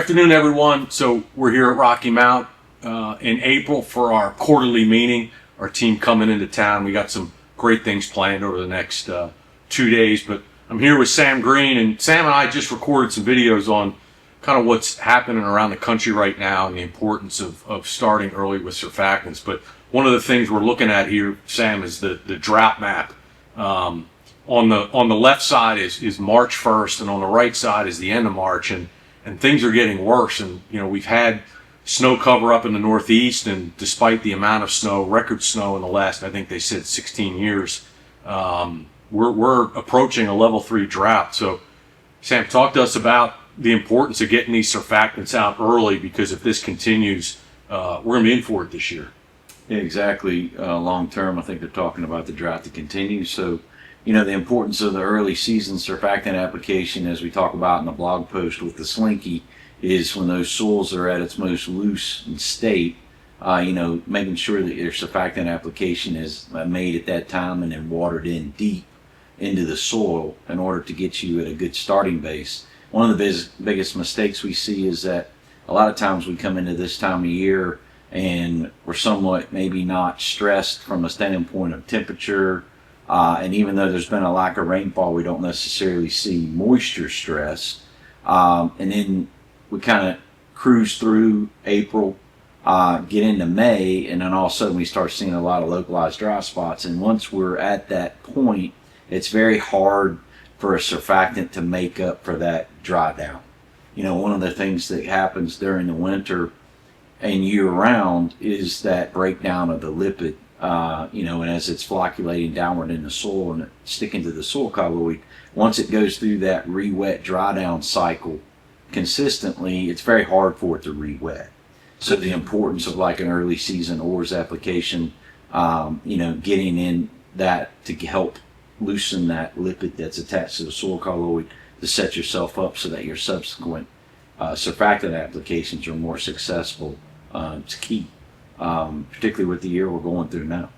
afternoon, everyone. So we're here at Rocky Mount in April for our quarterly meeting. Our team coming into town. We got some great things planned over the next 2 days. But I'm here with Sam Green, and Sam and I just recorded some videos on kind of what's happening around the country right now and the importance of starting early with surfactants. But one of the things we're looking at here, Sam, is the drought map. On the left side is March 1st, and on the right side is the end of March, and things are getting worse. And you know, we've had snow cover up in the Northeast, and despite the amount of snow, record snow in the last, I think they said 16 years, we're approaching a level 3 drought. So Sam, talk to us about the importance of getting these surfactants out early, because if this continues, we're going to be in for it this year. Yeah, exactly. Long term, I think they're talking about the drought to continue. So, you know, the importance of the early season surfactant application, as we talk about in the blog post with the Slinky, is when those soils are at its most loose state, you know, making sure that your surfactant application is made at that time and then watered in deep into the soil in order to get you at a good starting base. One of the biggest mistakes we see is that a lot of times we come into this time of year and we're somewhat maybe not stressed from a standpoint of temperature, and even though there's been a lack of rainfall, we don't necessarily see moisture stress, and then we kind of cruise through April, get into May, and then all of a sudden we start seeing a lot of localized dry spots. And once we're at that point, it's very hard for a surfactant to make up for that dry down. You know, one of the things that happens during the winter and year round is that breakdown of the lipid, you know, and as it's flocculating downward in the soil and sticking to the soil colloid, once it goes through that re-wet dry down cycle consistently, it's very hard for it to re-wet. So the importance of like an early season OARS application, you know, getting in that to help loosen that lipid that's attached to the soil colloid to set yourself up so that your subsequent surfactant applications are more successful to keep, particularly with the year we're going through now.